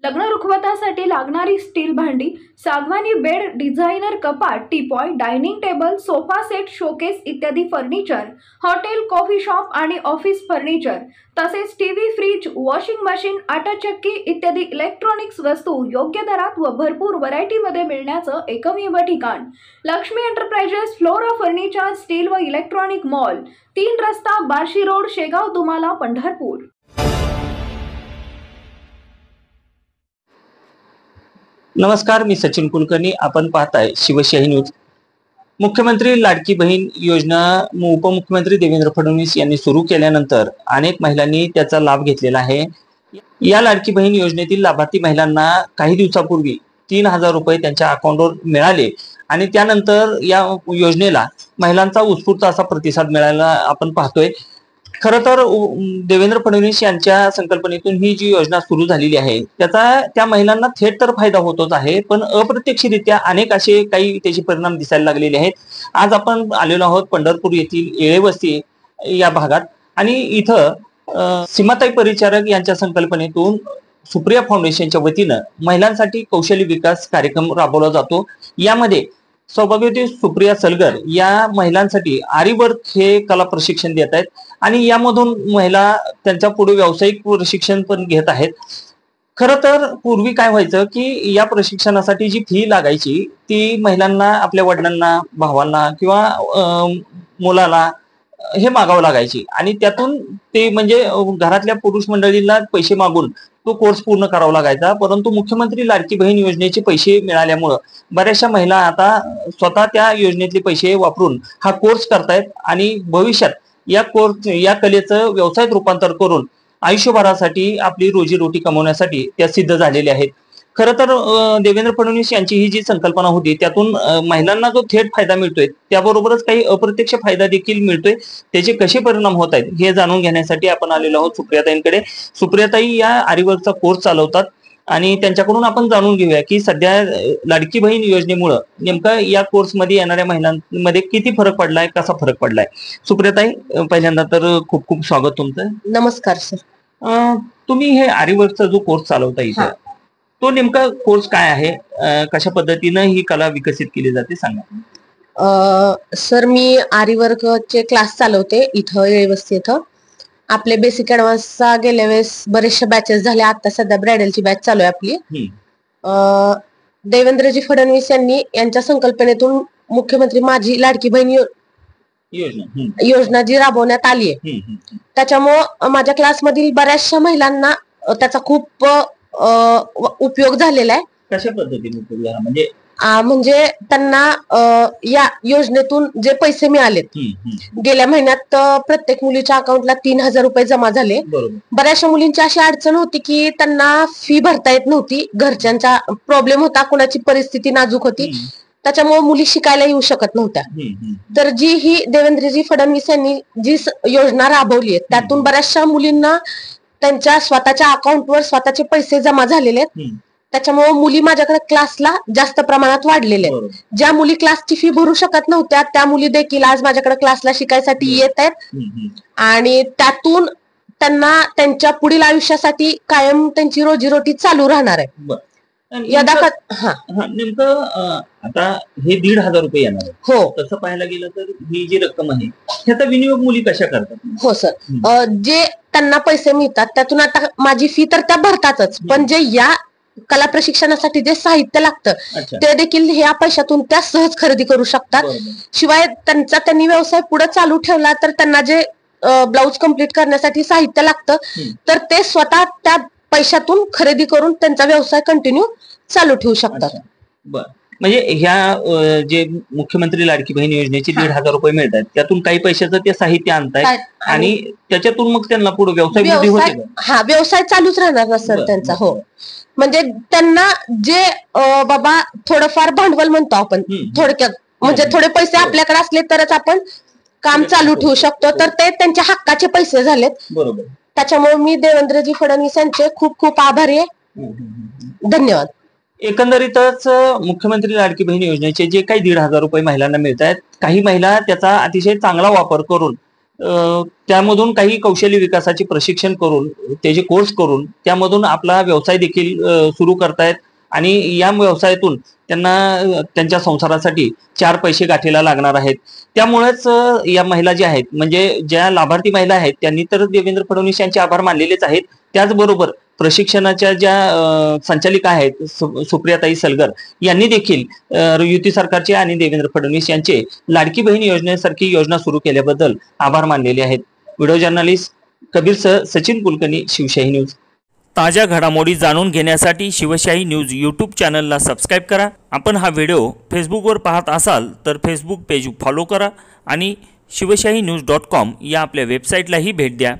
लग्न रुखवतासाठी लागणारी स्टील भांडी, सागवानी बेड, डिझायनर कपाट, teapoy, dining table, sofa set, showcase इत्यादी फर्निचर, हॉटेल, कॉफी शॉप आणि ऑफिस फर्निचर, तसेच टीव्ही, फ्रीज, वॉशिंग मशीन, आटा चक्की इत्यादी इलेक्ट्रॉनिक्स वस्तू योग्य दरात व भरपूर व्हरायटीमध्ये मिळण्याचं एकमेव ठिकाण Lakshmi enterprises flora furniture steel व इलेक्ट्रॉनिक मॉल, 3 रस्ता, बार्शी रोड, शेगाव, दुमाला, पंढरपूर। नमस्कार, मी सचिन कुलकर्णी। आपण पाहताय शिवशाही न्यूज। मुख्यमंत्री लाडकी बहीण योजना उपमुख्यमंत्री देवेंद्र फडणवीस यांनी सुरू केल्यानंतर अनेक महिलांनी त्याचा लाभ घेतलेला आहे। या लाडकी बहीण योजनेतील लाभार्थी महिलांना काही दिवसापूर्वी 3,000 रुपये त्यांच्या अकाउंटवर मिळाले आणि त्यानंतर या योजनेला महिलांचा उत्स्फूर्त असा प्रतिसाद मिळाला आपण पाहतोय। खरं तर देवेंद्र फडणवीस यांच्या संकल्पनेतून ही जी योजना सुरू झालेली आहे त्याचा त्या महिलांना थेट तर फायदा होतोच आहे, पण अप्रत्यक्षरित्या अनेक असे काही त्याचे परिणाम दिसायला लागलेले आहेत। आज आपण आलेलो आहोत पंढरपूर येथील येळेवस्ती या भागात आणि इथं सीमाताई परिचारक यांच्या संकल्पनेतून सुप्रिया फाउंडेशनच्या वतीनं महिलांसाठी कौशल्य विकास कार्यक्रम राबवला जातो। यामध्ये सौभाग्यवती सुप्रिया सलगर या महिलांसाठी आरी वर्क हे कला प्रशिक्षण देत आहेत आणि यामधून महिला त्यांच्या पुढे व्यावसायिक प्रशिक्षण पण घेत आहेत। खरं तर पूर्वी काय व्हायचं की या प्रशिक्षणासाठी जी फी लागायची ती महिलांना आपल्या वडिलांना, भावांना किंवा मुलाला हे मागावं लागायची आणि त्यातून ते म्हणजे घरातल्या पुरुष मंडळींना पैसे मागून तो कोर्स पूर्ण करावा लागायचा। परंतु मुख्यमंत्री लाडकी बहीण योजनेचे पैसे मिळाल्यामुळं बऱ्याचशा महिला आता स्वतः त्या योजनेतले पैसे वापरून हा कोर्स करतायत आणि भविष्यात या कलेचं व्यवसायात रूपांतर करून आयुष्यभरासाठी आपली रोजीरोटी कमवण्यासाठी त्या सिद्ध झालेल्या आहेत। खरं तर देवेंद्र फडणवीस यांची ही जी संकल्पना होती त्यातून महिलांना जो थेट फायदा मिळतोय त्याबरोबरच काही अप्रत्यक्ष फायदा देखील मिळतोय। त्याचे कसे परिणाम होत आहेत हे जाणून घेण्यासाठी आपण आलेलो आहोत सुप्रियाताईंकडे। सुप्रियाताई या आरीवर्कचा कोर्स चालवतात आणि त्यांच्याकडून आपण जाणून घेऊया की सध्या लाडकी बहीण योजनेमुळे नेमका या कोर्समध्ये येणाऱ्या महिलांमध्ये किती फरक पडलाय, कसा फरक पडलाय। सुप्रियाताई, पहिल्यांदा तर खूप खूप स्वागत तुमचं। नमस्कार सर। तुम्ही हे आरीवर्कचा जो कोर्स चालवता इथे तो नेमका कोर्स काय आहे, कशा पद्धतीनं ही कला विकसित केली जाते सांगा। सर मी आरीवर्कचे क्लास चालवते इथं येळेवस्ती इथं। आपले बेसिक ऍडव्हान्सचा गेल्या वेळेस बरेचशा बॅचेस झाल्या, आता सध्या ब्रायडलची बॅच चालू आहे आपली। देवेंद्रजी फडणवीस यांच्या संकल्पनेतून मुख्यमंत्री माझी लाडकी बहीण योजना जी राबवण्यात आली आहे त्याच्यामुळं माझ्या क्लासमधील बऱ्याचशा महिलांना त्याचा खूप उपयोग झालेला आहे। कशा पद्धतीने उपयोग झाला म्हणजे त्यांना या योजनेतून जे पैसे मिळालेत, गेल्या महिन्यात प्रत्येक मुलीच्या अकाउंटला 3,000 रुपये जमा झाले। बऱ्याचशा मुलींची अशी अडचण होती की त्यांना फी भरता येत नव्हती, घरच्यांचा प्रॉब्लेम होता, कुणाची परिस्थिती नाजूक होती, त्याच्यामुळे मुली शिकायला येऊ शकत नव्हत्या। तर जी ही देवेंद्रजी फडणवीस यांनी जी योजना राबवली आहे त्यातून बऱ्याचशा मुलींना त्यांच्या स्वतःच्या अकाउंटवर स्वतःचे पैसे जमा झालेले आहेत। त्याच्यामुळे मुली माझ्याकडे क्लासला जास्त प्रमाणात वाढलेले आहेत। ज्या मुली क्लासची फी भरू शकत नव्हत्या त्या मुली देखील आज माझ्याकडे क्लासला शिकायसाठी येत आहेत आणि त्यातून त्यांना त्यांच्या पुढील आयुष्यासाठी कायम त्यांची रोजीरोटी चालू राहणार आहे। नेमकं आता हे 1,500 रुपये येणार हो, तसं पाहायला गेलं तर ही जी रक्कम आहे ह्याचा विनियोग मुली कशा करतात। हो सर, जे त्यांना पैसे मिळतात त्यातून आता माझी फी तर त्या भरतातच, पण जे या कला प्रशिक्षणासाठी जे साहित्य लागतं ते देखील ह्या पैशातून त्या सहज खरेदी करू शकतात। शिवाय त्यांनी व्यवसाय पुढे चालू ठेवला तर त्यांना जे ब्लाउज कम्प्लीट करण्यासाठी साहित्य लागतं तर ते स्वतः त्या पैशातून खरेदी करून त्यांचा व्यवसाय कंटिन्यू चालू ठेवू शकतात। म्हणजे ह्या जे मुख्यमंत्री लाडकी बहीण योजनेचे 1,500 रुपये मिळतात त्यातून काही पैशाचं ते साहित्य आणतायत आणि त्याच्यातून मग त्यांना पुढे व्यवसाय चालूच राहणार ना सर त्यांचा। हो, म्हणजे त्यांना जे बाबा थोडंफार भांडवल म्हणतो आपण, थोडक्यात म्हणजे थोडे पैसे आपल्याकडे असले तरच आपण काम चालू ठेवू शकतो, तर ते त्यांच्या हक्काचे पैसे झालेत। बरोबर, त्याच्यामुळे मी देवेंद्रजी फडणवीस यांचे खूप खूप आभारी आहे। धन्यवाद। एकंदरीतच मुख्यमंत्री लाडकी बहीण योजनेचे जे काही 1,500 रुपये महिलांना मिळत आहेत, काही महिला त्याचा अतिशय चांगला वापर करून त्यामधून काही कौशल्य विकासाचे प्रशिक्षण करून त्याचे कोर्स करून त्यामधून आपला व्यवसाय देखील सुरू करतायत आणि या व्यवसायातून त्यांना त्यांच्या संसारासाठी 4 पैसे गाठीला लागणार आहेत. त्यामुळेच या महिला ज्या आहेत म्हणजे ज्या लाभार्थी महिला आहेत त्यांनी तर देवेंद्र फडणवीस यांचे आभार मानलेलेच आहेत. त्याचबरोबर प्रशिक्षणाच्या ज्या संचालिका आहेत सुप्रियाताई सलगर यांनी देखील युती सरकारचे आणि देवेंद्र फडणवीस यांचे लाडकी बहीण योजनेसारखी योजना सुरू केल्याबद्दल आभार मानलेले आहेत. व्हिडिओ जर्नलिस्ट कबीरसह सचिन कुलकर्णी, शिवशाही न्यूज. ताज्या घडामोडी जाणून घेण्यासाठी शिवशाही न्यूज यूट्यूब चॅनलला सबस्क्राईब करा. आपण हा व्हिडिओ फेसबुकवर पाहत असाल तर फेसबुक पेज फॉलो करा आणि शिवशाही न्यूज.com या आपल्या वेबसाईटलाही भेट द्या.